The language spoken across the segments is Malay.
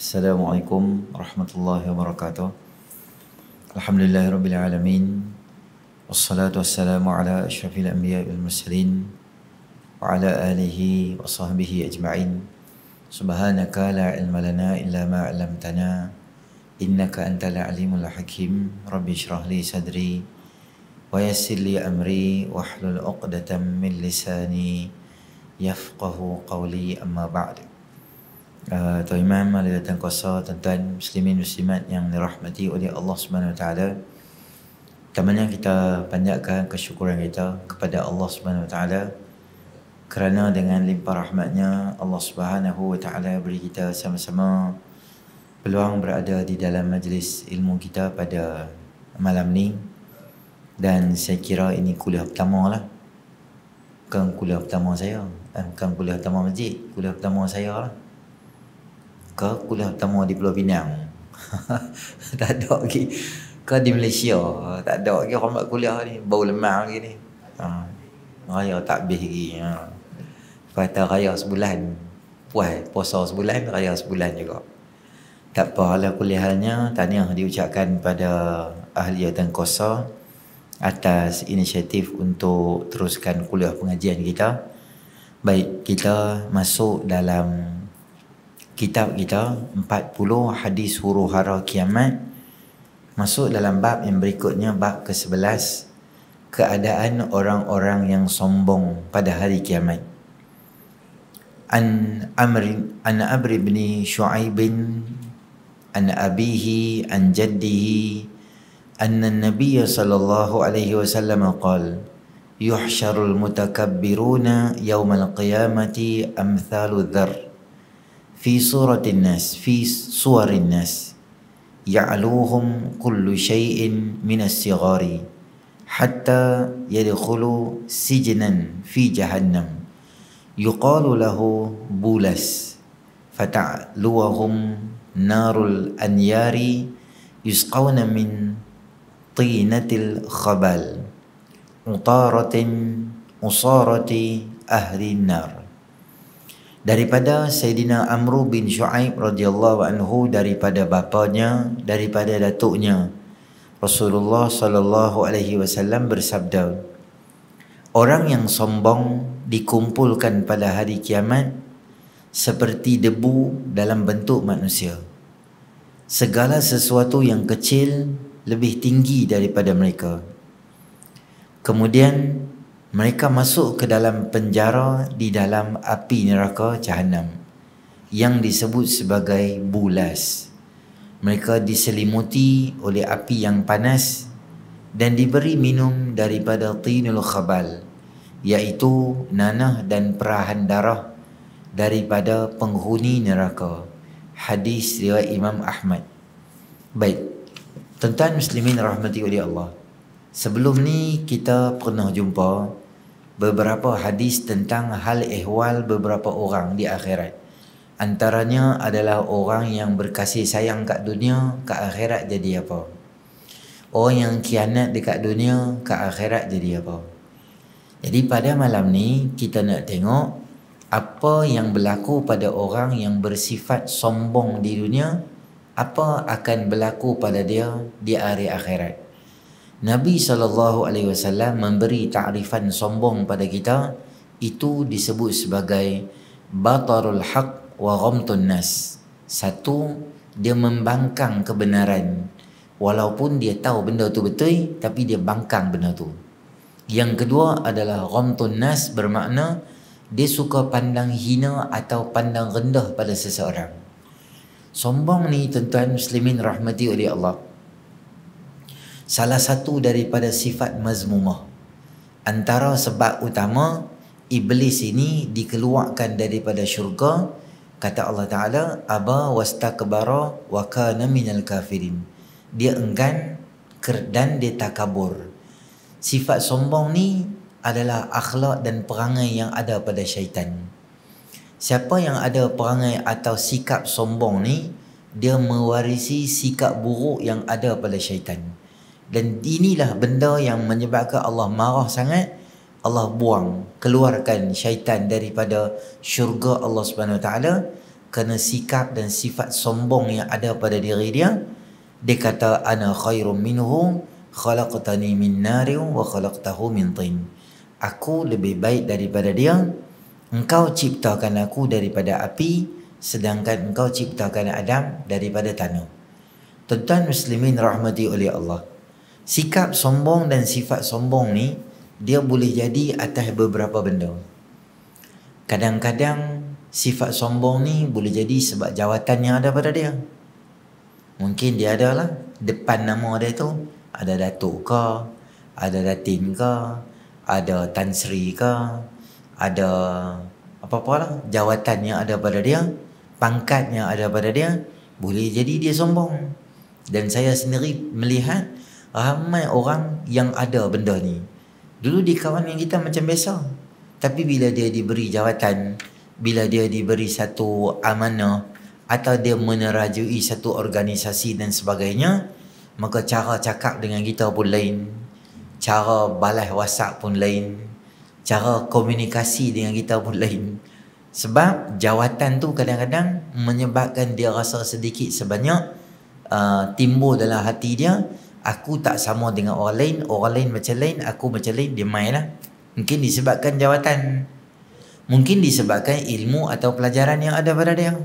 Assalamualaikum warahmatullahi wabarakatuh. Alhamdulillahirabbil alamin. Wassalatu wassalamu ala asyrafil anbiya'i wal mursalin wa ala alihi wa sahbihi ajma'in. Subhanaka la ilma lana illa ma 'allamtana innaka antal alimul hakim. Rabbi shrah li sadri wa yassir li amri wahlul 'uqdatam min lisani yafqahu qawli, amma ba'd. Tuan Imam, ahli datang kuasa, tuan-tuan muslimin muslimat yang dirahmati oleh Allah Subhanahu Wa Taala. Pertamanya kita panjatkan kesyukuran kita kepada Allah Subhanahu Wa Taala kerana dengan limpah rahmatnya Allah Subhanahu Wa Taala beri kita sama-sama peluang berada di dalam majlis ilmu kita pada malam ni. Dan saya kira ini kuliah pertama lah. Bukan kuliah pertama saya, bukan kuliah pertama masjid, kuliah pertama saya lah. Ke kuliah pertama di Pulau Pinang. Tak ada lagi. Ke di Malaysia tak ada lagi orang buat kuliah ni, baru lemah lagi ni. Raya tak habis lagi. Kata raya sebulan, puasa sebulan, raya sebulan juga. Tak apalah kuliahnya. Tahniah diucapkan pada ahli jawatan kuasa atas inisiatif untuk teruskan kuliah pengajian kita. Baik, kita masuk dalam kitab kita 40 hadis huru-hara kiamat. Masuk dalam bab yang berikutnya, bab ke-11, keadaan orang-orang yang sombong pada hari kiamat. An Amr bin Shu'aib an abihi an jaddihi anna an-nabiy sallallahu alaihi wasallam qala yuhsyarul mutakabbiruna yawmal qiyamati amthalu dzar fi suratin nas fi suwarin nas ya'luhum kullu syai'in minas sighari hatta yadkhulu sijnan fi jahannam yuqalu lahu bulas fata'luhum narul anyari yusqawna min tinatil khabal utaratin usarati ahli nar. Daripada Sayyidina Amr bin Shu'aib radhiyallahu anhu, daripada bapanya, daripada datuknya, Rasulullah sallallahu alaihi wasallam bersabda, orang yang sombong dikumpulkan pada hari kiamat seperti debu dalam bentuk manusia. Segala sesuatu yang kecil lebih tinggi daripada mereka. Kemudian mereka masuk ke dalam penjara di dalam api neraka Jahannam yang disebut sebagai bulas. Mereka diselimuti oleh api yang panas dan diberi minum daripada tinul khabal, iaitu nanah dan perahan darah daripada penghuni neraka. Hadis riwayat Imam Ahmad. Baik, tuan-tuan muslimin rahmati oleh Allah, sebelum ni kita pernah jumpa beberapa hadis tentang hal ehwal beberapa orang di akhirat. Antaranya adalah orang yang berkasih sayang kat dunia, kat akhirat jadi apa? Orang yang khianat dekat dunia, kat akhirat jadi apa? Jadi pada malam ni kita nak tengok apa yang berlaku pada orang yang bersifat sombong di dunia, apa akan berlaku pada dia di hari akhirat. Nabi SAW memberi ta'rifan sombong pada kita. Itu disebut sebagai batarul haq wa ghamtun nas. Satu, dia membangkang kebenaran walaupun dia tahu benda tu betul, tapi dia bangkang benda tu. Yang kedua adalah ghamtun nas, bermakna dia suka pandang hina atau pandang rendah pada seseorang. Sombong ni tuan-tuan muslimin rahmati oleh Allah, salah satu daripada sifat mazmumah. Antara sebab utama iblis ini dikeluarkan daripada syurga, kata Allah Ta'ala, aba wastakbara wa kana minal kafirin. Dia enggan dan dia takabur. Sifat sombong ni adalah akhlak dan perangai yang ada pada syaitan. Siapa yang ada perangai atau sikap sombong ni, dia mewarisi sikap buruk yang ada pada syaitan. Dan inilah benda yang menyebabkan Allah marah sangat. Allah buang, keluarkan syaitan daripada syurga Allah Subhanahu Wa Taala kerana sikap dan sifat sombong yang ada pada diri dia. Dia kata ana khairum minhu khalaqtani min narin wa khalaqtahu min tin. Aku lebih baik daripada dia. Engkau ciptakan aku daripada api, sedangkan engkau ciptakan Adam daripada tanah. Tuan-tuan muslimin rahmati oleh Allah. Sikap sombong dan sifat sombong ni dia boleh jadi atas beberapa benda. Kadang-kadang sifat sombong ni boleh jadi sebab jawatan yang ada pada dia. Mungkin dia adalah depan nama dia tu ada Datuk ke, ada Datin ke, ada Tan Sri ke, ada apa-apalah jawatan yang ada pada dia, pangkat yang ada pada dia, boleh jadi dia sombong. Dan saya sendiri melihat ramai orang yang ada benda ni. Dulu di kawan yang kita macam biasa, tapi bila dia diberi jawatan, bila dia diberi satu amanah atau dia menerajui satu organisasi dan sebagainya, maka cara cakap dengan kita pun lain, cara balas WhatsApp pun lain, cara komunikasi dengan kita pun lain. Sebab jawatan tu kadang-kadang menyebabkan dia rasa sedikit sebanyak timbul dalam hati dia, aku tak sama dengan orang lain macam lain, aku macam lain, dia main lah. Mungkin disebabkan jawatan, mungkin disebabkan ilmu atau pelajaran yang ada pada dia,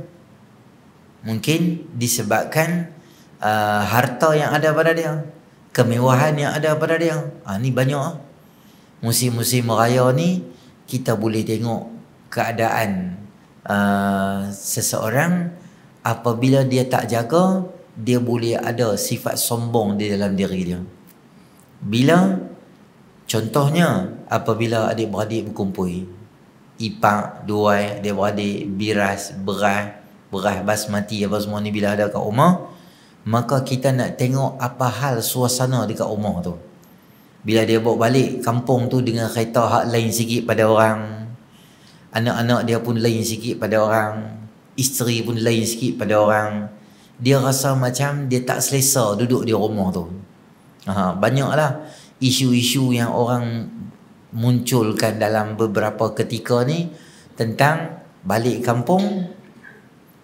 mungkin disebabkan harta yang ada pada dia, kemewahan yang ada pada dia. Ni banyak. Musim-musim raya ni kita boleh tengok keadaan seseorang apabila dia tak jaga, dia boleh ada sifat sombong di dalam diri dia. Bila contohnya apabila adik-beradik berkumpul, ipak, duai, adik-beradik, beras basmati apa semua ni bila ada kat rumah, maka kita nak tengok apa hal suasana dekat rumah tu. Bila dia bawa balik kampung tu dengan kereta hak lain sikit pada orang, anak-anak dia pun lain sikit pada orang, isteri pun lain sikit pada orang, dia rasa macam dia tak selesa duduk di rumah tu. Banyaklah isu-isu yang orang munculkan dalam beberapa ketika ni tentang balik kampung,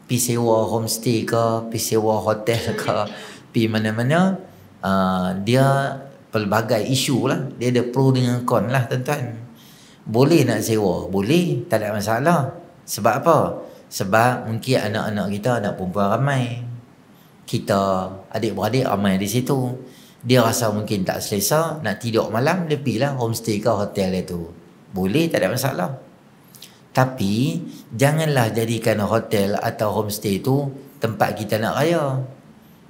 pi sewa homestay ke, pi sewa hotel ke, pi mana-mana, dia pelbagai isu lah. Dia ada pro dengan con lah tuan-tuan. Boleh nak sewa, boleh, tak ada masalah. Sebab apa? Sebab mungkin anak-anak kita, anak perempuan ramai, kita adik-beradik ramai di situ. Dia rasa mungkin tak selesa, nak tidur malam, dia pergi lah homestay ke hotel itu. Boleh, tak ada masalah. Tapi janganlah jadikan hotel atau homestay itu tempat kita nak raya.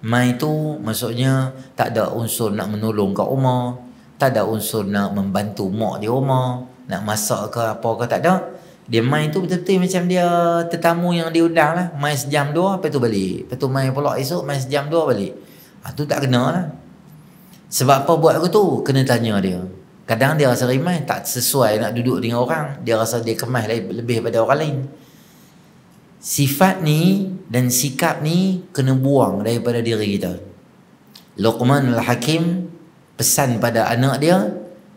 Mai tu maksudnya tak ada unsur nak menolong kat rumah, tak ada unsur nak membantu mak di rumah, nak masak ke apa ke, tak ada. Dia mai tu betul-betul macam dia tetamu yang diundang lah. Mai sejam dua, lepas tu balik. Lepas tu mai pula esok, mai sejam dua balik. Tu tak kena lah. Sebab apa buat aku tu? Kena tanya dia. Kadang dia rasa rimai, tak sesuai nak duduk dengan orang. Dia rasa dia kemas lebih pada orang lain. Sifat ni dan sikap ni kena buang daripada diri kita. Luqman Al-Hakim pesan pada anak dia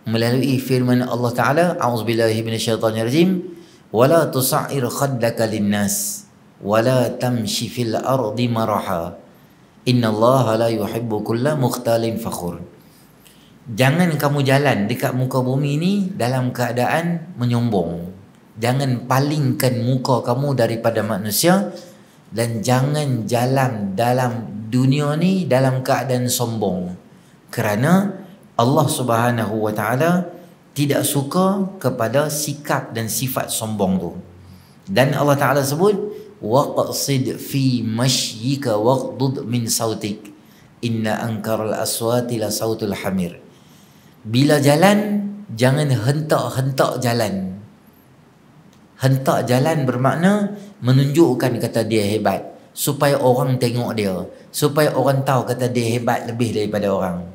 melalui firman Allah Ta'ala, a'udzubillahi minasyaitanirrajim, wala tusa'ir khaddaka linnas wala tamshi fil ardi maraha innallaha la yuhibbu kulla mukhtalin fakhur. Jangan kamu jalan dekat muka bumi ni dalam keadaan menyombong. Jangan palingkan muka kamu daripada manusia, dan jangan jalan dalam dunia ni dalam keadaan sombong. Kerana Allah Subhanahu wa taala tidak suka kepada sikap dan sifat sombong tu. Dan Allah Taala sebut waqsid fi mashyika waqdud min sautik inna ankaral aswati la sautul hamir. Bila jalan jangan hentak-hentak jalan. Hentak jalan bermakna menunjukkan kata dia hebat, supaya orang tengok dia, supaya orang tahu kata dia hebat lebih daripada orang.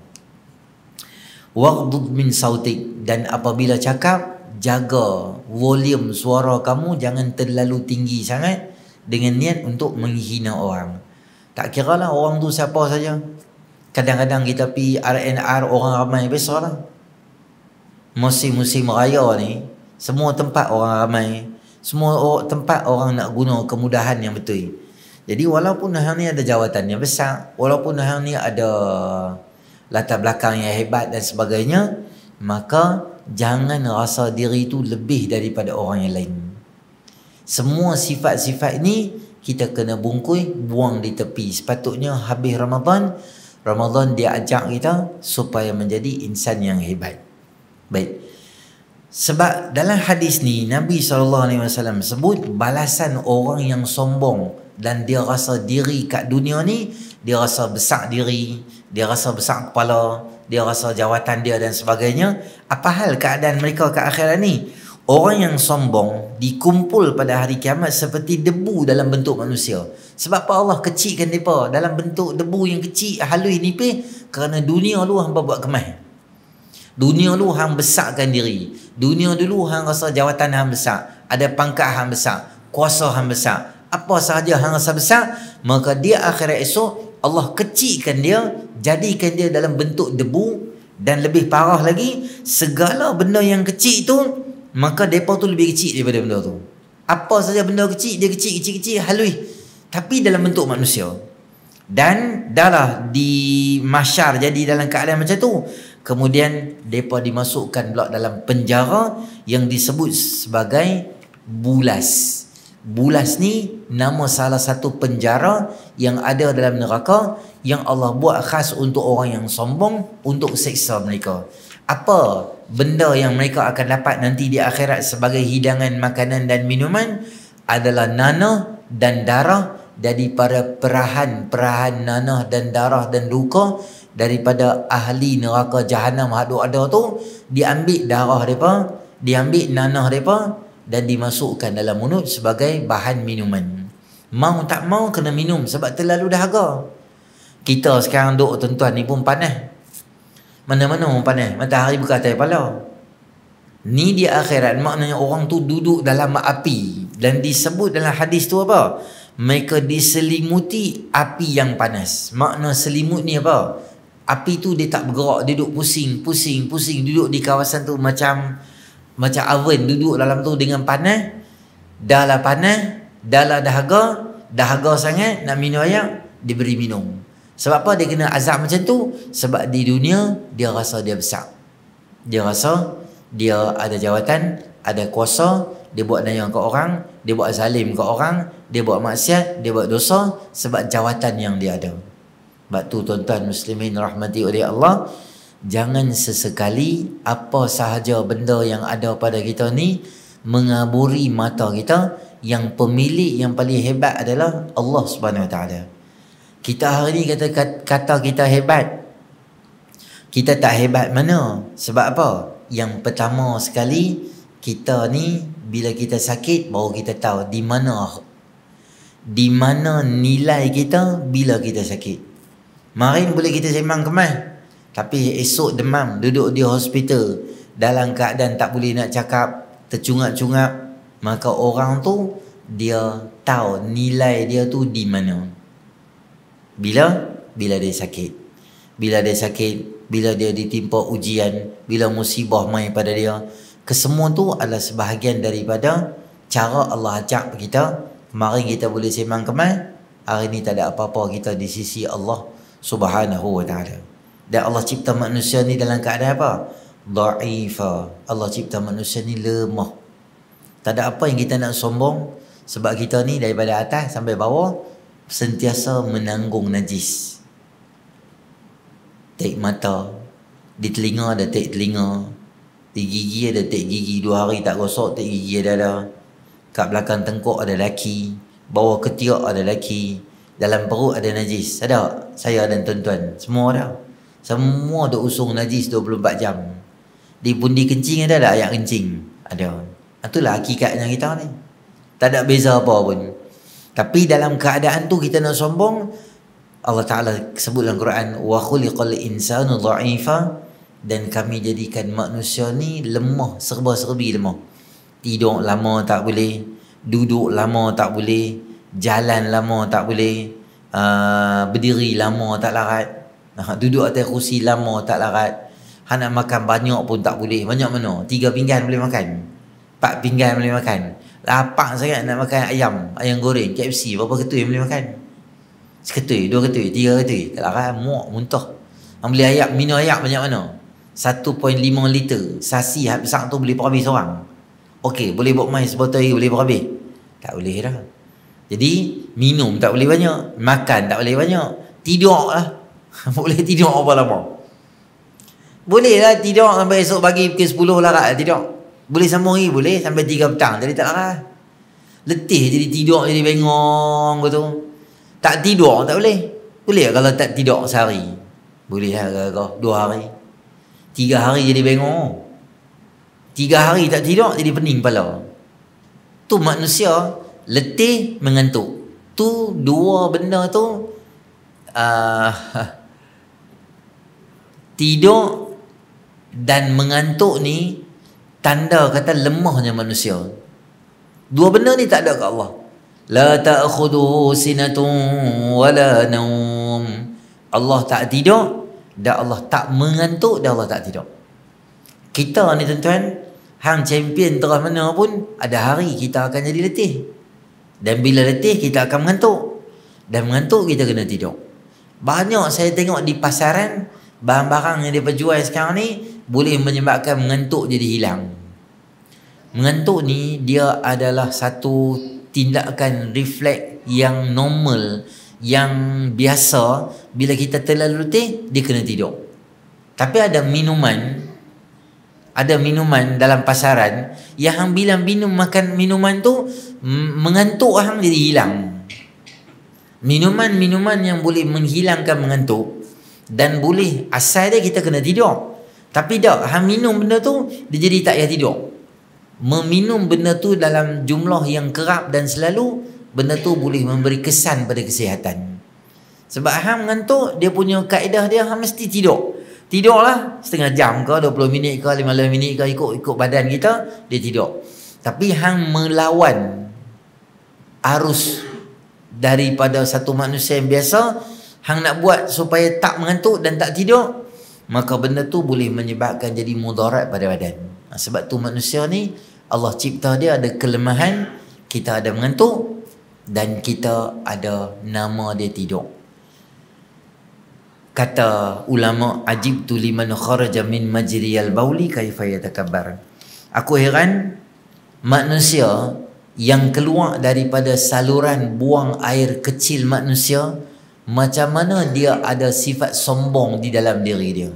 Waqdud min sautik, dan apabila cakap jaga volume suara kamu, jangan terlalu tinggi sangat dengan niat untuk menghina orang. Tak kira lah orang tu siapa saja. Kadang-kadang kita pergi R&R orang ramai, biasalah. Musim-musim raya ni semua tempat orang ramai, Semua tempat orang nak guna kemudahan yang betul. Jadi walaupun hang ni ada jawatan yang besar, walaupun hang ni ada latar belakang yang hebat dan sebagainya, maka jangan rasa diri tu lebih daripada orang yang lain. Semua sifat-sifat ni kita kena bungkui, buang di tepi. Sepatutnya habis Ramadan dia ajak kita supaya menjadi insan yang hebat. Baik. Sebab dalam hadis ni Nabi SAW sebut balasan orang yang sombong dan dia rasa diri kat dunia ni, dia rasa besar diri, dia rasa besar kepala, dia rasa jawatan dia dan sebagainya. Apa hal keadaan mereka kat akhirat ni? Orang yang sombong dikumpul pada hari kiamat seperti debu dalam bentuk manusia. Sebab apa Allah kecilkan mereka dalam bentuk debu yang kecil, halus nipis? Kerana dunia lu hang buat kemah. Dunia lu hang besarkan diri. Dunia dulu hang rasa jawatan hang besar, ada pangkat hang besar, kuasa hang besar, apa sahaja hang rasa besar, maka dia akhirat esok Allah kecilkan dia, jadikan dia dalam bentuk debu. Dan lebih parah lagi, segala benda yang kecil tu, maka mereka tu lebih kecil daripada benda tu. Apa saja benda kecil, dia kecil halus, tapi dalam bentuk manusia. Dan dah di mahsyar jadi dalam keadaan macam tu. Kemudian mereka dimasukkan pula dalam penjara yang disebut sebagai bulas. Bulas ni nama salah satu penjara yang ada dalam neraka, yang Allah buat khas untuk orang yang sombong, untuk seksa mereka. Apa benda yang mereka akan dapat nanti di akhirat sebagai hidangan makanan dan minuman adalah nanah dan darah daripada perahan nanah dan darah dan luka daripada ahli neraka jahanam hadut ada tu. Diambil darah mereka, diambil nanah mereka dan dimasukkan dalam mulut sebagai bahan minuman. Mau tak mau kena minum sebab terlalu dahaga. Kita sekarang duk tuan-tuan ni pun panas. Mana-mana pun panas, matahari bukan atas kepala. Ni di akhirat maknanya orang tu duduk dalam api. Dan disebut dalam hadis tu apa? Mereka diselimuti api yang panas. Makna selimut ni apa? Api tu dia tak bergerak, dia duduk pusing, duduk di kawasan tu macam oven, duduk dalam tu dengan panas. Dah lah panas, dah lah dahaga sangat, nak minum air, diberi minum. Sebab apa dia kena azab macam tu? Sebab di dunia dia rasa dia besar, dia rasa dia ada jawatan, ada kuasa, dia buat nayang ke orang, dia buat zalim ke orang, dia buat maksiat, dia buat dosa sebab jawatan yang dia ada. Sebab tu tuan-tuan muslimin rahmati oleh Allah, jangan sesekali apa sahaja benda yang ada pada kita ni mengaburi mata kita. Yang pemilik yang paling hebat adalah Allah Subhanahu Wa Taala. Kita hari ni kata kita hebat, kita tak hebat mana? Sebab apa? Yang pertama sekali, kita ni bila kita sakit baru kita tahu di mana nilai kita bila kita sakit. Marin boleh kita sembang kemas, tapi esok demam, duduk di hospital dalam keadaan tak boleh nak cakap, tercungap-cungap, maka orang tu dia tahu nilai dia tu di mana. Bila dia sakit. Bila dia sakit, bila dia ditimpa ujian, bila musibah mai pada dia. Kesemua tu adalah sebahagian daripada cara Allah ajak kita. Kemarin kita boleh sembang kemas, hari ni tak ada apa-apa kita di sisi Allah Subhanahu Wa Taala. Dan Allah cipta manusia ni dalam keadaan apa? Dha'ifa. Allah cipta manusia ni lemah. Tak ada apa yang kita nak sombong, sebab kita ni daripada atas sampai bawah sentiasa menanggung najis. Tek mata, di telinga ada tek telinga, di gigi ada tek gigi, 2 hari tak gosok tek gigi ada. Kat belakang tengkuk ada laki, bawah ketiak ada laki, dalam perut ada najis. Ada? Saya dan tuan-tuan semua ada. Semua ada usung najis 24 jam. Di pundi kencing ada tak ayak kencing? Ada. Itulah hakikatnya kita ni. Tak ada beza apa pun. Tapi dalam keadaan tu kita nak sombong, Allah Ta'ala sebut dalam Quran, wa khuliqal insanu dha'ifa, dan kami jadikan manusia ni lemah, serba-serbi lemah. Tidur lama tak boleh, duduk lama tak boleh, jalan lama tak boleh, berdiri lama tak larat, duduk atas kursi lama tak larat. Nak makan banyak pun tak boleh. Banyak mana? 3 pinggan boleh makan, 4 pinggan boleh makan. Lapar sangat nak makan ayam goreng KFC, berapa ketui boleh makan? Seketui, 2 ketui, 3 ketui. Tak lah, muak, muntah. Hang beli ayam, minum ayam banyak mana? 1.5 liter. Sasi besar tu boleh perhabis seorang. Okey, boleh buat main sebotol air, boleh perhabis? Tak boleh dah. Jadi, minum tak boleh banyak. Makan tak boleh banyak. Tidur lah. Boleh tidur apa lama? Boleh lah tidur sampai esok pagi pukul 10 lah tidur. Boleh sambung lagi, boleh sampai 3 petang. Jadi tak lah. Letih jadi tidur, jadi bengong gitu. Tak tidur tak boleh. Boleh kalau tak tidur sehari? Boleh lah kalau 2 hari. 3 hari jadi bengong. 3 hari tak tidur jadi pening kepala. Tu manusia letih mengantuk. Tu 2 benda tu tidur dan mengantuk ni tanda kata lemahnya manusia. 2 benda ni tak ada kat Allah. La ta'khudhuhu sinatun wala naum. Allah tak tidur dan Allah tak mengantuk dan Allah tak tidur. Kita ni tuan-tuan, hang champion terah mana pun, ada hari kita akan jadi letih. Dan bila letih kita akan mengantuk. Dan mengantuk kita kena tidur. Banyak saya tengok di pasaran, barang-barang yang dia jual sekarang ni boleh menyebabkan mengantuk jadi hilang. Mengantuk ni dia adalah satu tindakan refleks yang normal, yang biasa. Bila kita terlalu letih, dia kena tidur. Tapi ada minuman dalam pasaran yang hang bila makan minuman tu mengantuk hang jadi hilang. Minuman yang boleh menghilangkan mengantuk dan boleh asal dia kita kena tidur. Tapi tak, hang minum benda tu dia jadi tak payah tidur. Meminum benda tu dalam jumlah yang kerap dan selalu, benda tu boleh memberi kesan pada kesihatan. Sebab hang mengantuk, dia punya kaedah dia hang mesti tidur. Tidurlah setengah jam ke, 20 minit ke, 15 minit ke, ikut badan kita, dia tidur. Tapi hang melawan arus daripada satu manusia yang biasa, hang nak buat supaya tak mengantuk dan tak tidur, maka benda tu boleh menyebabkan jadi mudarat pada badan. Sebab tu manusia ni Allah cipta dia ada kelemahan. Kita ada mengantuk dan kita ada nama dia tidur. Kata ulama, ajibtu liman kharaja min majriyal bauli kaifa yatakabbar. Aku heran manusia yang keluar daripada saluran buang air kecil manusia, macam mana dia ada sifat sombong di dalam diri dia.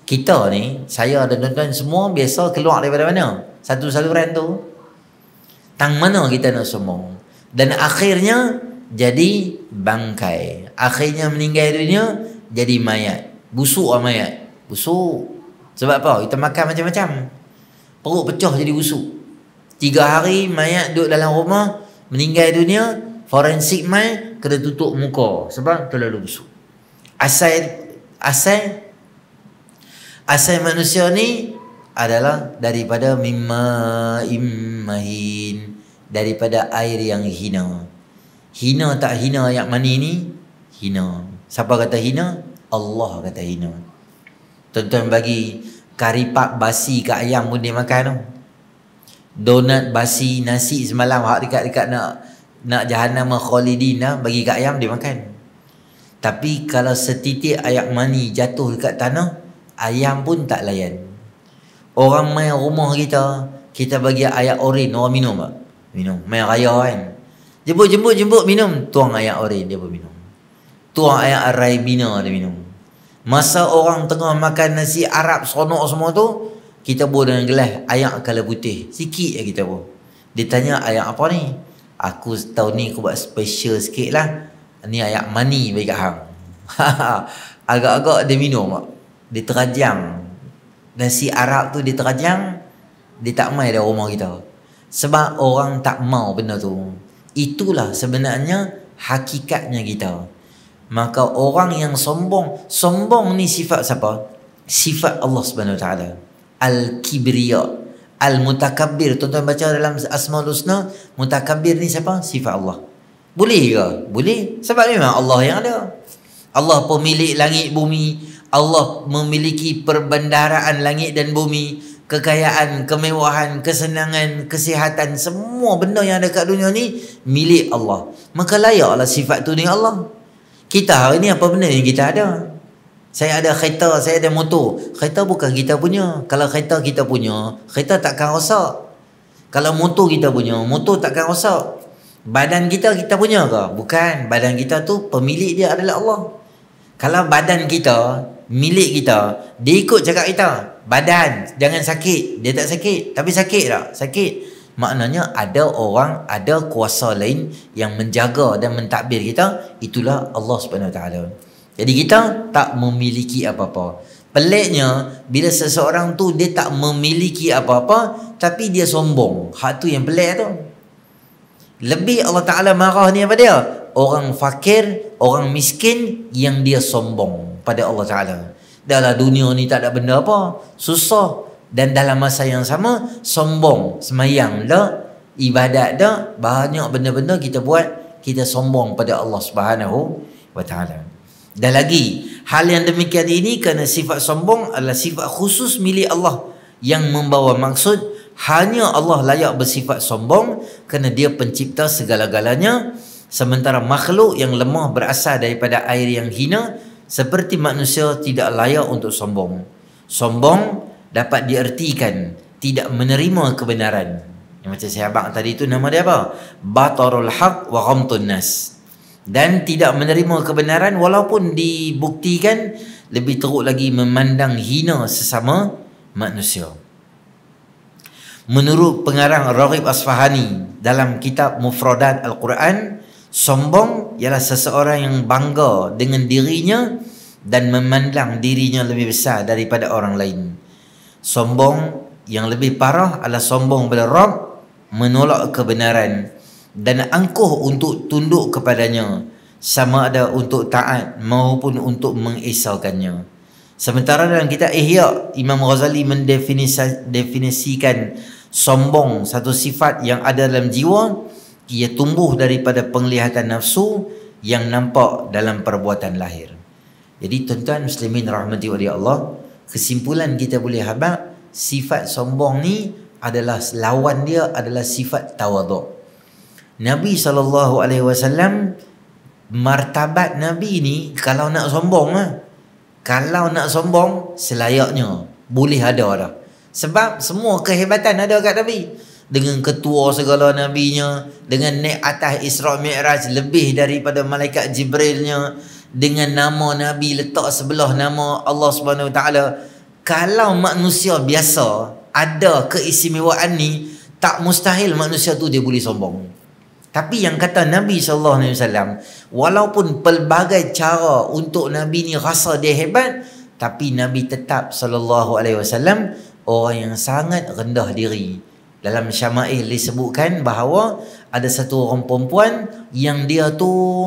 Kita ni, saya dan tuan-tuan semua biasa keluar daripada mana? Satu saluran tu. Tang mana kita nak sombong? Dan akhirnya jadi bangkai. Akhirnya meninggal dunia jadi mayat. Busuk lah mayat. Busuk. Sebab apa? Kita makan macam-macam. Perut pecah jadi busuk. 3 hari mayat duduk dalam rumah, meninggal dunia, forensik mai kena tutup muka sebab terlalu busuk. Asal manusia ni adalah daripada mimma immahin, daripada air yang hina. Hina tak hina ayat mani ni? Hina. Siapa kata hina? Allah kata hina. Tuan-tuan bagi karipak basi kat ayam pun dia makan tu. Donat basi, nasi semalam hak dekat nak jahannam khalidin dah, bagi kat ayam dia makan. Tapi kalau setitik air mani jatuh dekat tanah, ayam pun tak layan. Orang main rumah kita bagi air oren, orang minum tak? Minum. Main raya kan. Jemput minum, tuang air oren dia pun minum. Tuang air araibina dia minum. Masa orang tengah makan nasi Arab seronok semua tu, kita buat dengan gelas air kala putih. Sikit je kita buat. Dia tanya, air apa ni? Aku tahun ni aku buat special sikit lah. Ni air mani bagi kat hang. Agak-agak dia minum tak? Dia terajang. Nasi Arab tu dia terajang. Dia tak mai dah rumah kita. Sebab orang tak mau benda tu. Itulah sebenarnya hakikatnya kita. Maka orang yang sombong, sombong ni sifat siapa? Sifat Allah Subhanahu Wa Taala. Al-Kibriya, Al-Mutakabbir. Tuan-tuan baca dalam Asmaul Husna, Mutakabbir ni siapa? Sifat Allah. Boleh ke? Boleh. Sebab memang Allah yang ada. Allah pemilik langit bumi. Allah memiliki perbendaharaan langit dan bumi. kekayaan, kemewahan, kesenangan, kesihatan, semua benda yang ada kat dunia ni milik Allah. Maka layaklah sifat tu dengan Allah. Kita hari ni apa benda yang kita ada? Saya ada kereta, saya ada motor. Kereta bukan kita punya. Kalau kereta kita punya, kereta takkan rosak. Kalau motor kita punya, motor takkan rosak. Badan kita punya ke? Bukan. Badan kita tu pemilik dia adalah Allah. Kalau badan kita milik kita, dia ikut cakap kita, badan jangan sakit, dia tak sakit. Tapi sakit tak? Sakit. Maknanya ada orang, ada kuasa lain yang menjaga dan mentadbir kita. Itulah Allah Subhanahu Wa Taala. Jadi kita tak memiliki apa-apa. Peliknya bila seseorang tu dia tak memiliki apa-apa tapi dia sombong. Hak tu yang pelik tu. Lebih Allah Ta'ala marah ni apa dia? Orang fakir, orang miskin yang dia sombong pada Allah Ta'ala. Dalam dunia ni tak ada benda apa, susah. Dan dalam masa yang sama sombong. Semayang dah, ibadat dah, banyak benda-benda kita buat, kita sombong pada Allah Subhanahu Wa Ta'ala. Dan lagi, hal yang demikian ini kerana sifat sombong adalah sifat khusus milik Allah yang membawa maksud hanya Allah layak bersifat sombong kerana dia pencipta segala-galanya, sementara makhluk yang lemah berasal daripada air yang hina seperti manusia tidak layak untuk sombong. Sombong dapat diartikan tidak menerima kebenaran. Yang macam saya abang tadi itu nama dia apa? Batarul haq wa ghamtun nas. Dan tidak menerima kebenaran walaupun dibuktikan, lebih teruk lagi memandang hina sesama manusia. Menurut pengarang Raghib Asfahani dalam kitab Mufradat Al-Quran, sombong ialah seseorang yang bangga dengan dirinya dan memandang dirinya lebih besar daripada orang lain. Sombong yang lebih parah adalah sombong pada Rabb, menolak kebenaran dan angkuh untuk tunduk kepadanya, sama ada untuk taat maupun untuk mengesaukannya. Sementara dalam kitab Ihya, Imam Ghazali mendefinisikan sombong satu sifat yang ada dalam jiwa. Ia tumbuh daripada penglihatan nafsu yang nampak dalam perbuatan lahir. Jadi tuan-tuan muslimin rahmati wa Allah, kesimpulan kita boleh habaq, sifat sombong ni adalah lawan dia adalah sifat tawaduk. Nabi SAW, martabat Nabi ni kalau nak sombong kalau nak sombong selayaknya boleh ada dah. Sebab semua kehebatan ada kat Nabi. Dengan ketua segala nabinya, dengan naik atas Isra Mi'raj lebih daripada malaikat Jibrilnya, dengan nama Nabi letak sebelah nama Allah Subhanahu Wa Taala. Kalau manusia biasa ada keistimewaan ni, tak mustahil manusia tu dia boleh sombong. Tapi yang kata Nabi SAW, walaupun pelbagai cara untuk Nabi ni rasa dia hebat, tapi Nabi tetap SAW orang yang sangat rendah diri. Dalam Syama'il disebutkan bahawa ada satu orang perempuan yang dia tu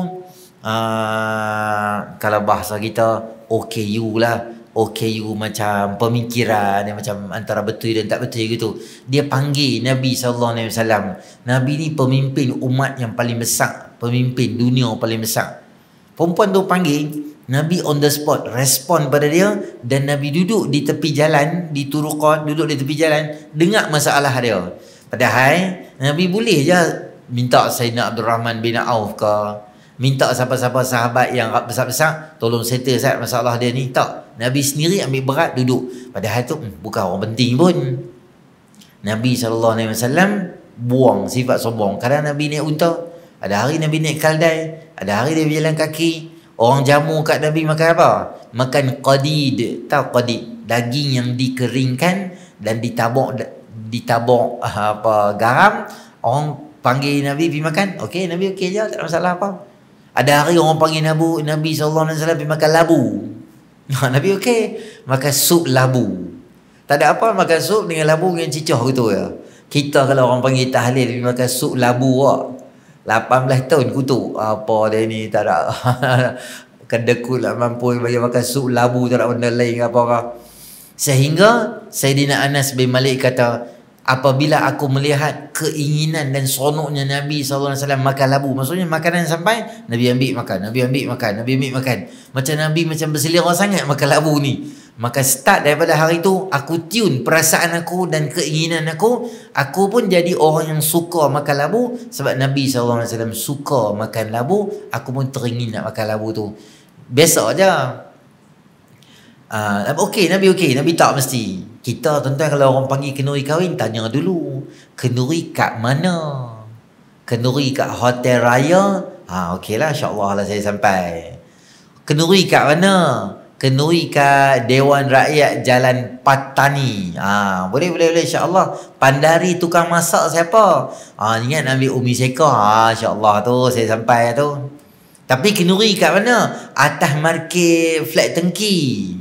kalau bahasa kita OKU lah. OKU macam pemikiran dia macam antara betul dan tak betul gitu. Dia panggil Nabi SAW. Nabi ni pemimpin umat yang paling besar, pemimpin dunia paling besar. Perempuan tu panggil, Nabi on the spot respon pada dia, dan Nabi duduk di tepi jalan, di Turuqat, duduk di tepi jalan, dengar masalah dia. Padahal Nabi boleh je minta Sayyidina Abdul Rahman bin Auf ke, minta siapa-siapa sahabat yang besar-besar, tolong settle Ustaz masalah dia ni. Tak, Nabi sendiri ambil berat duduk. Padahal tu bukan orang penting pun. Nabi SAW buang sifat sombong. Kadang Nabi naik unta, ada hari Nabi naik kaldai, ada hari dia berjalan kaki. Orang jamu kat Nabi makan apa? Makan qadid. Tahu qadid? Daging yang dikeringkan dan ditabur garam. Orang panggil Nabi pergi makan. Okey, Nabi okey je, tak ada masalah apa. Ada hari orang panggil Nabi SAW pergi makan labu. Nabi okey, makan sup labu. Tak ada apa, makan sup dengan labu dengan cicah gitu ya. Kita kalau orang panggil tahlil pergi makan sup labu 18 tahun kutuk. Apa dia ni, tak ada kedekut tak mampu bagi makan sup labu, tak ada benda lain apa-apa. Sehingga Sayyidina Anas bin Malik kata, apabila aku melihat keinginan dan seronoknya Nabi SAW makan labu, maksudnya makanan sampai, Nabi ambil makan, Nabi ambil makan, Nabi ambil makan. Macam Nabi macam berselera sangat makan labu ni. Maka start daripada hari tu, aku tune perasaan aku dan keinginan aku. Aku pun jadi orang yang suka makan labu. Sebab Nabi SAW suka makan labu, aku pun teringin nak makan labu tu. Biasa je. Nabi tak mesti. Kita tuan-tuan kalau orang panggil kenduri kahwin, tanya dulu, kenduri kat mana? Kenduri kat hotel raya? Okey lah, insyaAllah lah saya sampai. Kenduri kat mana? Kenduri kat Dewan Rakyat Jalan Patani. Boleh insya-Allah. Pandari tukang masak siapa? Ingat ambil Umi Seka. Insya-Allah tu saya sampai tu. Tapi kenduri kat mana? Atas market flat tengki.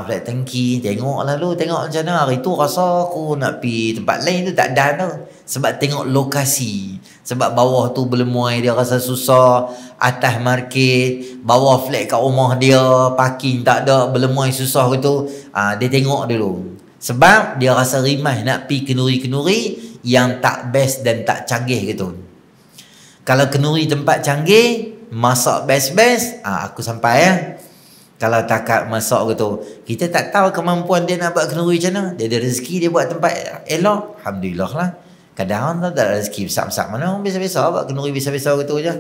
Flat tengki. Tengoklah lu, tengok macam mana. Hari tu rasa aku nak pergi tempat lain tu tak ada tu. Sebab tengok lokasi. Sebab bawah tu berlemuai dia rasa susah. Atas market, bawah flat kat rumah dia, parking tak ada, berlemuai susah gitu. Dia tengok dulu. Sebab dia rasa rimah nak pergi kenduri-kenduri yang tak best dan tak canggih gitu. Kalau kenduri tempat canggih, masak best-best, aku sampai ya. Kalau takat masak gitu, kita tak tahu kemampuan dia nak buat kenduri macam mana. Dia ada rezeki, dia buat tempat elok, alhamdulillah lah. Kadang tak ada rezeki besar-besar mana, biasa-biasa buat kenduri biasa-biasa gitu je.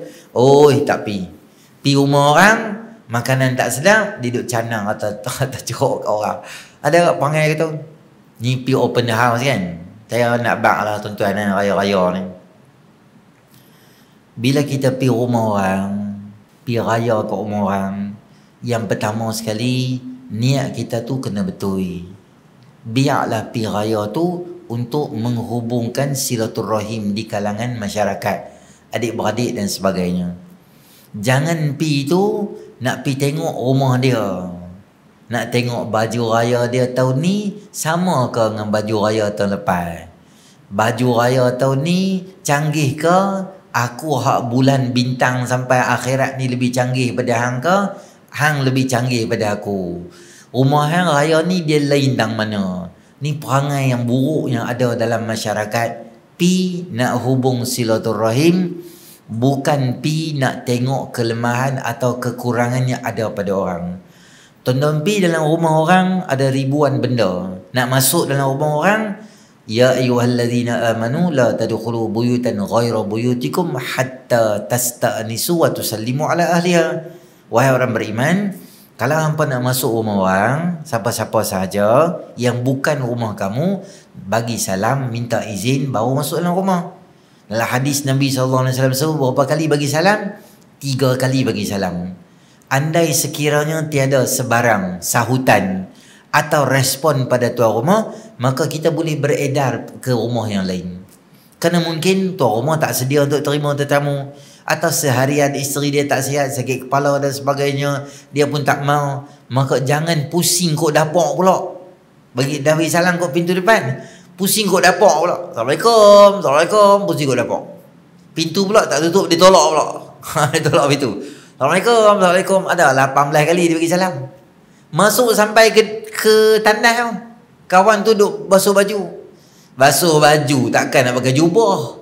Tak pi. Pi rumah orang, makanan tak sedap, dia duduk canang atau cerok kat orang. Ada panggil gitu. Ni pi open the house kan. Saya nak bak lah tuan-tuan raya-raya ni. Bila kita pi rumah orang, pi raya kat rumah orang, yang pertama sekali, niat kita tu kena betul. Biarlah pi raya tu untuk menghubungkan silaturahim di kalangan masyarakat, adik-beradik dan sebagainya. Jangan pi tu nak pi tengok rumah dia, nak tengok baju raya dia tahun ni sama ke dengan baju raya tahun lepas. Baju raya tahun ni canggih ke? Aku hak bulan bintang sampai akhirat ni lebih canggih pada hang ke? Hang lebih canggih pada aku. Rumah hang raya ni dia lain tang mana? Ni perangai yang buruk yang ada dalam masyarakat. Pi nak hubung silaturahim, bukan pi nak tengok kelemahan atau kekurangan yang ada pada orang. Tonton pi dalam rumah orang ada ribuan benda. Nak masuk dalam rumah orang, ya ayyuhallazina amanu la tadkhulu buyutan ghaira buyutikum hatta tasta'nisu wa tusallimu ala ahliha. Wahai orang beriman, kalau hampa nak masuk rumah orang, siapa-siapa sahaja yang bukan rumah kamu, bagi salam, minta izin, baru masuk dalam rumah. Dalam hadis Nabi SAW sebut berapa kali bagi salam? 3 kali bagi salam. Andai sekiranya tiada sebarang sahutan atau respon pada tuan rumah, maka kita boleh beredar ke rumah yang lain. Kerana mungkin tuan rumah tak sedia untuk terima tetamu, atau seharian isteri dia tak sihat, sakit kepala dan sebagainya, dia pun tak mau. Maka jangan pusing kok dapur pula. Dah bagi salam kok pintu depan, pusing kok dapur pula. Assalamualaikum, Assalamualaikum, pusing kok dapur. Pintu pula tak tutup, dia tolak pula. Dia tolak pintu. Assalamualaikum, Assalamualaikum. Ada 18 kali dia bagi salam. Masuk sampai ke tandas tu, kawan tu duk basuh baju. Basuh baju takkan nak pakai jubah.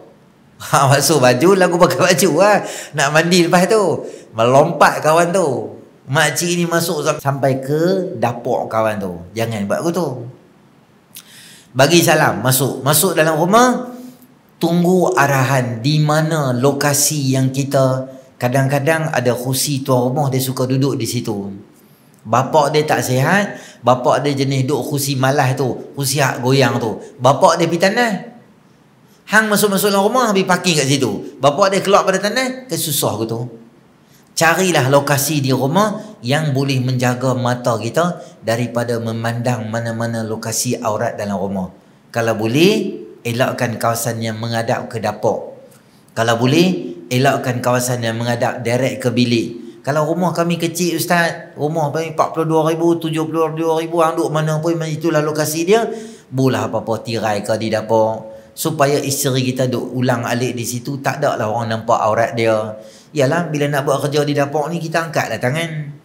Basuh baju lagu pakai baju lah. Nak mandi lepas tu, melompat kawan tu. Makcik ni masuk sampai ke dapur kawan tu. Jangan buat tu. Bagi salam, masuk dalam rumah, tunggu arahan di mana lokasi yang kita. Kadang-kadang ada kursi tuan rumah dia suka duduk di situ. Bapak dia tak sihat, bapak dia jenis duduk kursi malas tu, kursi hak goyang tu. Bapak dia pergi tanah, hang masuk-masuk dalam rumah, habis parking kat situ. Bapak dia keluar pada tanah, susah gitu. Carilah lokasi di rumah yang boleh menjaga mata kita daripada memandang mana-mana lokasi aurat dalam rumah. Kalau boleh, elakkan kawasan yang menghadap ke dapur. Kalau boleh, elakkan kawasan yang menghadap direct ke bilik. Kalau rumah kami kecil ustaz, rumah kami 42,000, 72,000, hang duduk mana pun itulah lokasi dia. Boleh apa-apa tirai ke di dapur, supaya isteri kita duk ulang alik di situ, tak ada lah orang nampak aurat dia. Yalah, bila nak buat kerja di dapur ni, kita angkatlah tangan.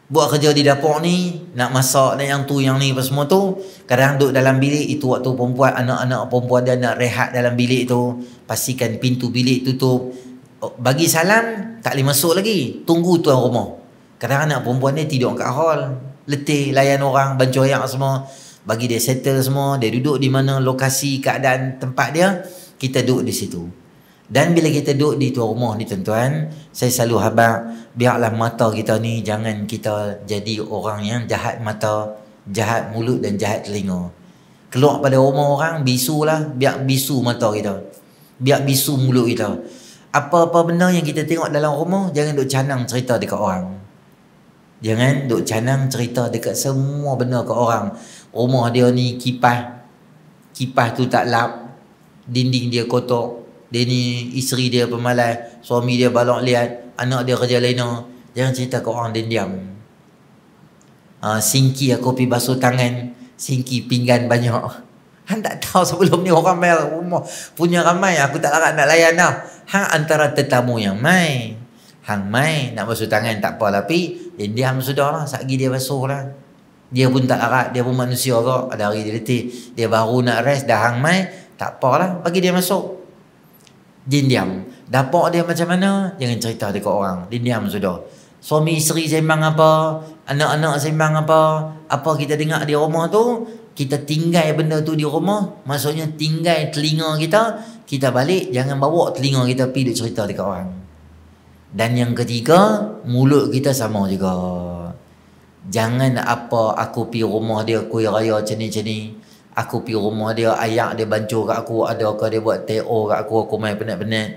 Buat kerja di dapur ni, nak masak dan yang tu yang ni apa semua tu, kadang duduk dalam bilik, itu waktu perempuan, anak-anak perempuan dia nak rehat dalam bilik tu, pastikan pintu bilik tutup. Bagi salam, tak boleh masuk lagi, tunggu tuan rumah. Kadang anak perempuan dia tidur kat hall, letih layan orang, bancuh ayak semua, bagi dia settle semua, dia duduk di mana lokasi keadaan tempat dia, kita duduk di situ. Dan bila kita duduk di tuan rumah ni tuan-tuan, saya selalu habaq, biarlah mata kita ni jangan kita jadi orang yang jahat mata, jahat mulut dan jahat telinga. Keluar pada rumah orang, bisulah, biar bisu mata kita, biar bisu mulut kita. Apa-apa benda yang kita tengok dalam rumah, jangan duk canang cerita dekat orang. Jangan duk canang cerita dekat semua benda kat orang. Rumah dia ni kipas tu tak lap, dinding dia kotor, dia ni isteri dia pemalas, suami dia balok liat, anak dia kerja lena. Jangan cerita kat orang, dia diam. Singki aku pergi basuh tangan, singki pinggan banyak. Hang tak tahu sebelum ni orang mai rumah punya ramai, aku tak larat nak layan dah. Hang antara tetamu yang mai. Hang mai nak basuh tangan tak apa, tapi dia diam sudahlah, satgi dia basuh lah. Dia pun tak larat, dia pun manusia kok. Ada hari dia letih, dia baru nak rest, dah hang mai, tak apalah, bagi dia masuk. Dia diam. Dapur dia macam mana, jangan cerita dekat orang. Dia diam sudah. Suami isteri sembang apa, anak-anak sembang apa kita dengar di rumah tu, kita tinggal benda tu di rumah, maksudnya tinggal telinga kita, kita balik, jangan bawa telinga kita pergi duk cerita dekat orang. Dan yang ketiga, mulut kita sama juga. Jangan apa aku pergi rumah dia kuih raya macam ni, aku pergi rumah dia, ayak dia bancuh kat aku, ada ke dia buat TO kat aku main penat-penat.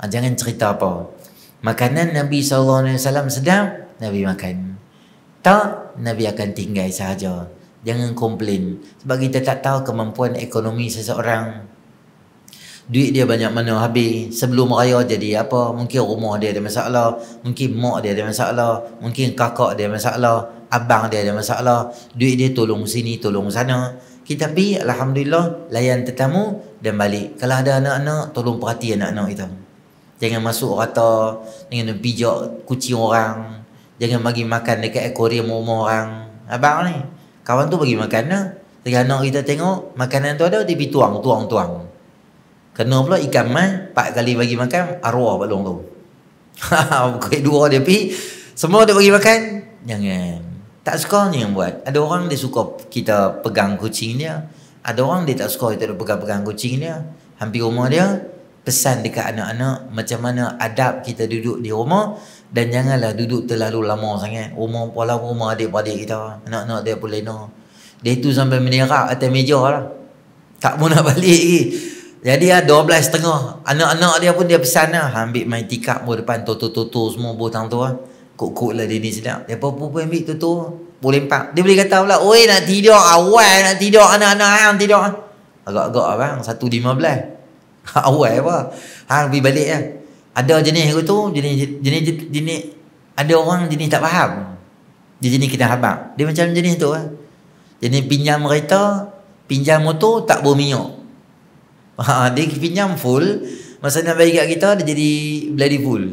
Jangan cerita apa. Makanan Nabi SAW sedap, Nabi makan. Tak, Nabi akan tinggal sahaja. Jangan komplain. Sebab kita tak tahu kemampuan ekonomi seseorang. Duit dia banyak mana habis. Sebelum raya jadi apa, mungkin rumah dia ada masalah, mungkin mak dia ada masalah, mungkin kakak dia ada masalah, abang dia ada masalah. Duit dia tolong sini, tolong sana. Kita pergi, alhamdulillah, layan tetamu dan balik. Kalau ada anak-anak, tolong perhati anak-anak kita. Jangan masuk rata, jangan pijak kucing orang, jangan bagi makan dekat akuarium rumah orang. Abang ni, kawan tu bagi makan lah. Jadi anak kita tengok makanan tu ada, dia pergi tuang. Kena pula ikan mas, 4 kali bagi makan, arwah balong tu. Kedua dia pergi, semua dia bagi makan. Jangan. Tak suka ni yang buat. Ada orang dia suka kita pegang kucing dia, ada orang dia tak suka kita pegang-pegang kucing dia. Hampir rumah dia, pesan dekat anak-anak macam mana adab kita duduk di rumah, dan janganlah duduk terlalu lama sangat. Rumah adik-beradik kita, anak-anak dia pun lena. Dia tu sampai menerak atas meja lah, tak mau nak balik lagi. Jadi 12.30, anak-anak dia pun dia pesan lah, ambil main tikap buat depan, toto-toto semua butang tu lah. Kok-kok lah dia ni sedap. Dia apa-apa ambil toto, boleh empat. Dia boleh kata pula, oi nak tidur, awal nak tidur, anak-anak hang tidur. Agak-agak abang, 1.15. Awal apa? Hang pergi balik lah. Ada jenis tu, jenis ada orang jenis tak faham. Dia jenis kena habaq. Dia macam jenis tu lah. Jenis pinjam kereta, pinjam motor tak berminyak. Dia pinjam full, masa nak bagi kat kita dia jadi bloody full.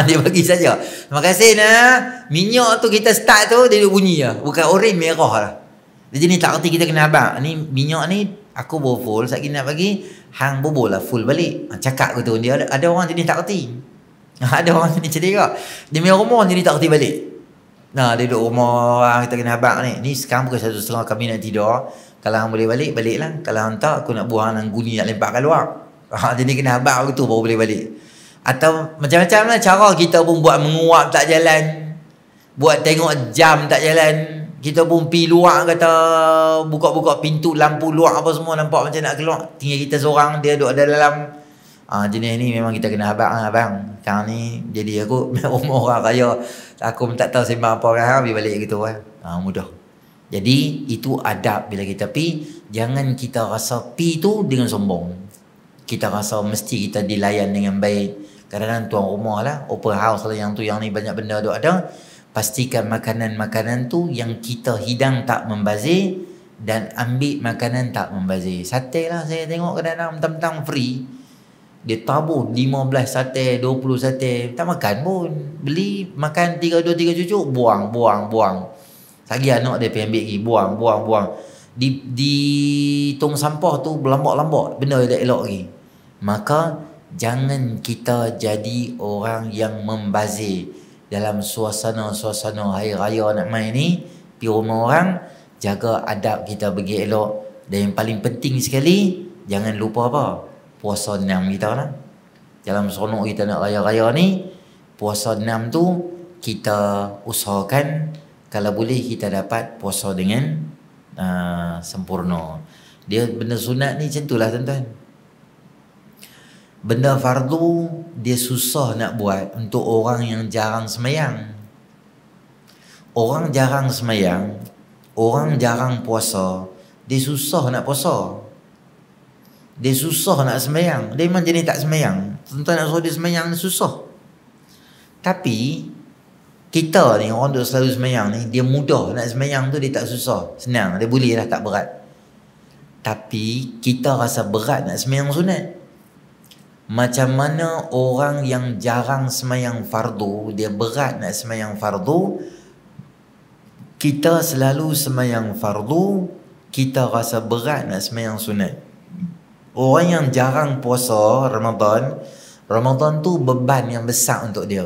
Dia bagi saja. Terima kasih nah. Minyak tu kita start tu dia bunyi lah. Bukan oren merah lah. Dia jenis tak erti kita kena habaq. Ni minyak ni aku bawa full, sekali nak bagi, hang bobol lah full balik. Cakap ke tu, dia ada orang jenis tak erti. Ada orang jenis cedik kak. Dia main rumah jenis tak erti balik. Nah, dia duduk rumah orang kita kena habaq ni. Ni sekarang pukul 1.30 kami nak tidur. Kalau hang boleh balik, baliklah. Kalau hang tak, aku nak buang hang guni nak lempak kat luar. Jadi kena habaq tu baru boleh balik. Atau macam-macam lah cara kita pun buat menguap tak jalan. Buat tengok jam tak jalan. Kita pun pergi luar kata, buka-buka pintu lampu luar apa semua, nampak macam nak keluar. Tinggal kita seorang, dia duduk ada dalam. Jenis ni memang kita kena habaq lah abang. Sekarang ni jadi aku rumah orang kaya, aku pun tak tahu sembang apa orang, pergi balik gitu lah. Mudah. Jadi itu adab bila kita pergi. Jangan kita rasa pergi tu dengan sombong. Kita rasa mesti kita dilayan dengan baik. Kadang-kadang tuan rumah lah, open house lah, yang tu yang ni banyak benda tu ada. Pastikan makanan-makanan tu yang kita hidang tak membazir, dan ambil makanan tak membazir. Sate lah saya tengok kadang-kadang mentang-mentang free, dia tabur 15 sate, 20 sate, tak makan pun. Beli makan 3 cucuk, buang. Lagi anak dia pergi ambil lagi, buang. Di tong sampah tu berlambak-lambak, benda elok-elok lagi. Maka jangan kita jadi orang yang membazir dalam suasana hari raya nak main ni. pi rumah orang, jaga adab kita bagi elok. Dan yang paling penting sekali, jangan lupa apa? Puasa 6 kita lah. Dalam seronok kita nak raya-raya ni, puasa 6 tu kita usahakan kalau boleh kita dapat puasa dengan sempurna. Dia benda sunat ni macam itulah tuan-tuan. Benda fardu dia susah nak buat untuk orang yang jarang semayang. Orang jarang semayang, orang jarang puasa, dia susah nak puasa. Dia susah nak semayang. Dia memang jenis tak semayang. Tuan-tuan nak suruh dia semayang ni susah. Tapi kita ni orang duk selalu semayang ni, dia mudah nak semayang tu, dia tak susah, senang, dia boleh lah, tak berat. Tapi kita rasa berat nak semayang sunat. Macam mana orang yang jarang semayang fardu, dia berat nak semayang fardu. Kita selalu semayang fardu, kita rasa berat nak semayang sunat. Orang yang jarang puasa Ramadan tu beban yang besar untuk dia.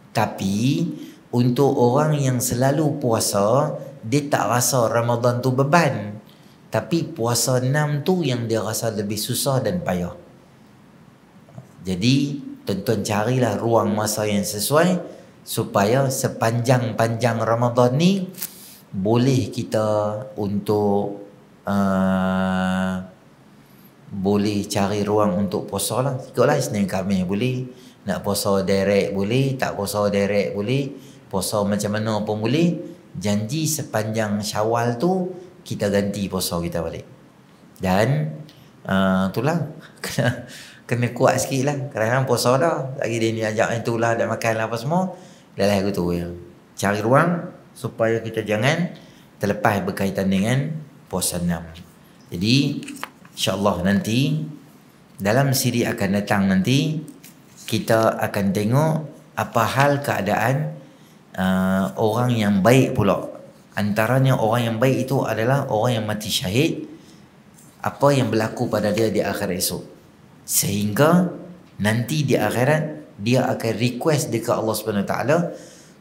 Tapi untuk orang yang selalu puasa, dia tak rasa Ramadan tu beban. Tapi puasa 6 tu yang dia rasa lebih susah dan payah. Jadi tuan-tuan carilah ruang masa yang sesuai supaya sepanjang-panjang Ramadan ni boleh kita untuk boleh cari ruang untuk puasa lah. Ikutlah Isnin Khamis boleh, nak puasa direct boleh, tak puasa direct boleh, puasa macam mana pun boleh. Janji sepanjang Syawal tu kita ganti puasa kita balik. Dan itulah kena kuat sikit lah. Kadang-kadang puasa dah, lagi dia ni ajak itulah, dah makan lah apa semua, dah lah aku tu ya. Cari ruang supaya kita jangan terlepas berkaitan dengan puasa 6. Jadi InsyaAllah nanti dalam siri akan datang nanti kita akan tengok apa hal keadaan orang yang baik pula. Antaranya orang yang baik itu adalah orang yang mati syahid. Apa yang berlaku pada dia di akhirat esok. Sehingga nanti di akhirat dia akan request dekat Allah SWT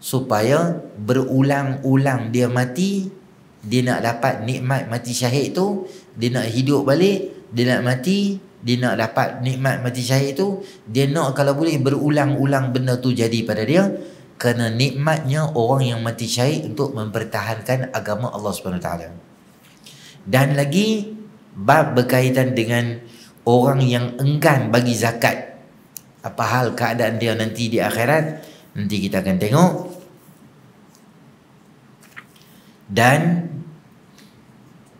supaya berulang-ulang dia mati, dia nak dapat nikmat mati syahid tu, dia nak hidup balik, dia nak mati, dia nak dapat nikmat mati syahid tu, dia nak kalau boleh berulang-ulang benda tu jadi pada dia, kerana nikmatnya orang yang mati syahid untuk mempertahankan agama Allah SWT. Dan lagi bab berkaitan dengan orang yang enggan bagi zakat, apa hal keadaan dia nanti di akhirat, nanti kita akan tengok. Dan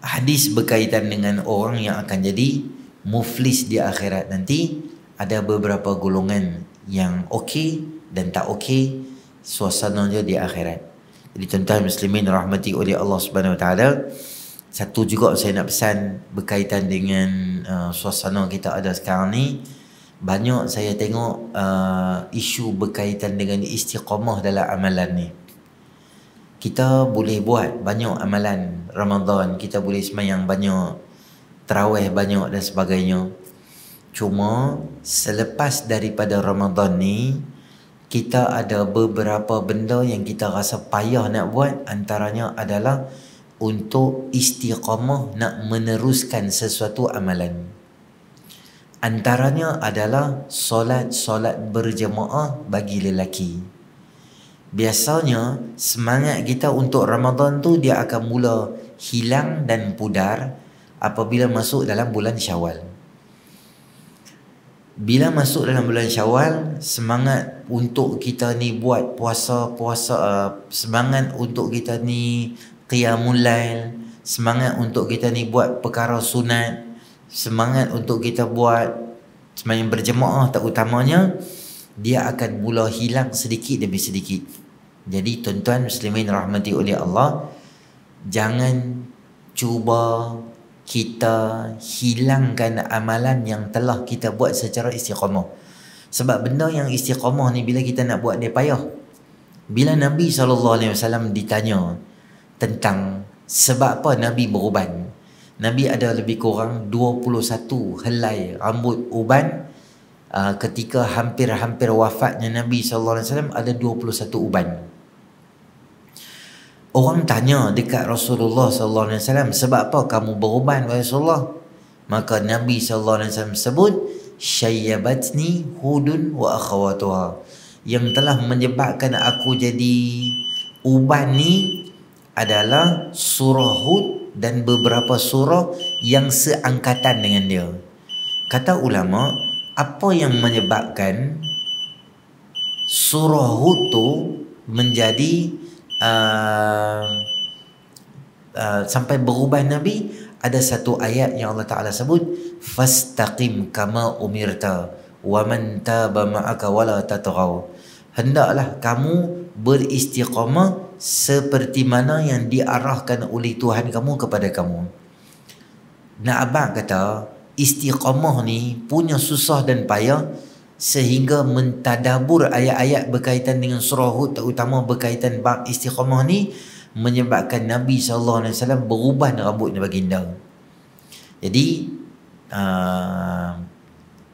hadis berkaitan dengan orang yang akan jadi muflis di akhirat nanti, ada beberapa golongan yang okey dan tak okey suasana dia di akhirat. Jadi tuan-tuan muslimin rahmati oleh Allah Subhanahu Wa Taala, satu juga saya nak pesan berkaitan dengan suasana kita ada sekarang ni. Banyak saya tengok isu berkaitan dengan istiqamah dalam amalan ni. Kita boleh buat banyak amalan Ramadan, kita boleh semayang banyak, tarawih banyak dan sebagainya. Cuma selepas daripada Ramadan ni, kita ada beberapa benda yang kita rasa payah nak buat. Antaranya adalah untuk istiqamah nak meneruskan sesuatu amalan. Antaranya adalah solat berjemaah bagi lelaki. Biasanya semangat kita untuk Ramadan tu dia akan mula hilang dan pudar apabila masuk dalam bulan Syawal. Bila masuk dalam bulan Syawal, semangat untuk kita ni buat puasa, semangat untuk kita ni qiyamul lail, semangat untuk kita ni buat perkara sunat, semangat untuk kita buat sembahyang berjemaah terutamanya, dia akan mula hilang sedikit demi sedikit. Jadi tuan-tuan muslimin rahmati oleh Allah, jangan cuba kita hilangkan amalan yang telah kita buat secara istiqamah. Sebab benda yang istiqamah ni bila kita nak buat dia payah. Bila Nabi SAW ditanya tentang sebab apa Nabi beruban, Nabi ada lebih kurang 21 helai rambut uban. Ketika hampir-hampir wafatnya Nabi SAW ada 21 uban. Orang tanya dekat Rasulullah sallallahu alaihi wasallam, sebab apa kamu beruban wahai Rasulullah? Maka Nabi sallallahu alaihi wasallam sebut, syayyabatni Hudun wa akhawatuha. Yang telah menyebabkan aku jadi uban ni adalah surah Hud dan beberapa surah yang seangkatan dengan dia. Kata ulama, apa yang menyebabkan surah Hud tu menjadi sampai berubah Nabi? Ada satu ayat yang Allah Ta'ala sebut, fastaqim kama umirta wa man taba ma'aka wala tatghaw. Hendaklah kamu beristiqamah seperti mana yang diarahkan oleh Tuhan kamu kepada kamu. Nak abang kata istiqamah ni punya susah dan payah, sehingga mentadabur ayat-ayat berkaitan dengan surah Hud, terutama berkaitan bab istiqamah ni, menyebabkan Nabi SAW berubah rambutnya baginda. Jadi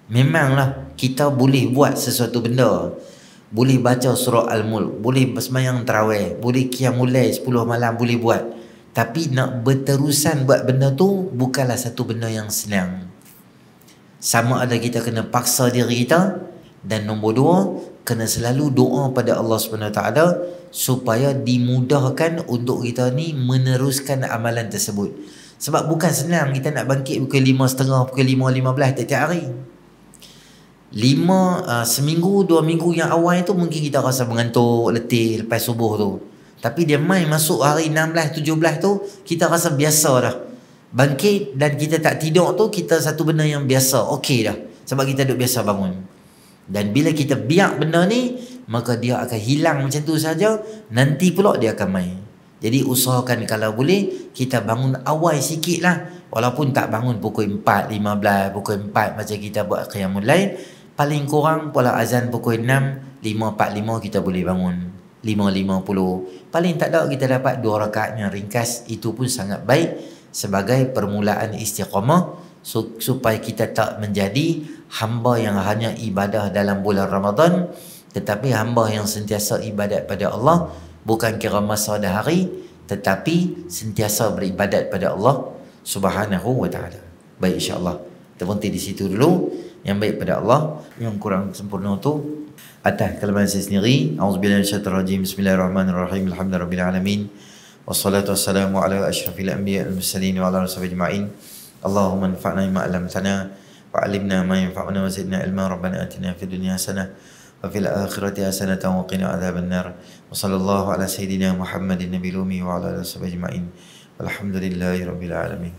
memanglah kita boleh buat sesuatu benda, boleh baca surah Al-Mulk, boleh bersemayang tarawih, boleh qiyamul lail 10 malam boleh buat, tapi nak berterusan buat benda tu bukanlah satu benda yang senang. Sama ada kita kena paksa diri kita, dan nombor dua, kena selalu doa pada Allah SWT supaya dimudahkan untuk kita ni meneruskan amalan tersebut. Sebab bukan senang kita nak bangkit pukul 5.30, pukul 5.15 tiap-tiap hari. Seminggu, 2 minggu yang awal itu mungkin kita rasa mengantuk, letih lepas subuh tu. Tapi dia main masuk hari 16, 17 tu, kita rasa biasa dah. Bangkit dan kita tak tidur tu, kita satu benda yang biasa, okey dah. Sebab kita duduk biasa bangun. Dan bila kita biak benda ni, maka dia akan hilang macam tu saja. Nanti pula dia akan main. Jadi usahakan kalau boleh, kita bangun awal sikit lah. Walaupun tak bangun pukul 4.15, pukul 4 macam kita buat qiyamul lail. Paling kurang pola azan pukul 6, 5.45 kita boleh bangun. 5.50. Paling tak ada kita dapat 2 rakaat yang ringkas. Itu pun sangat baik sebagai permulaan istiqamah, supaya kita tak menjadi hamba yang hanya ibadah dalam bulan Ramadan, tetapi hamba yang sentiasa ibadat pada Allah, bukan kira masa dan hari, tetapi sentiasa beribadat pada Allah Subhanahu wa ta'ala. Baik, insya-Allah kita berhenti di situ dulu. Yang baik pada Allah, yang kurang sempurna tu atas kelemahan saya sendiri. Auzubillahi minasyaitonir rajim. Bismillahirrahmanirrahim. Alhamdulillahirabbil alamin. Wassalatu wassalamu ala asyrafil anbiya'i wal mursalin wa ala alihi ajma'in. Allahumma anfa'na bima 'allamtana wa 'allimna ma yanfa'una wa zidna ilma. Rabbana atina fid dunya hasanah wa fil akhirati hasanah wa qina adzaban nar. Wa sallallahu ala sayidina Muhammadin nabiyil ummi wa ala alihi ajma'in. Walhamdulillahirabbil alamin.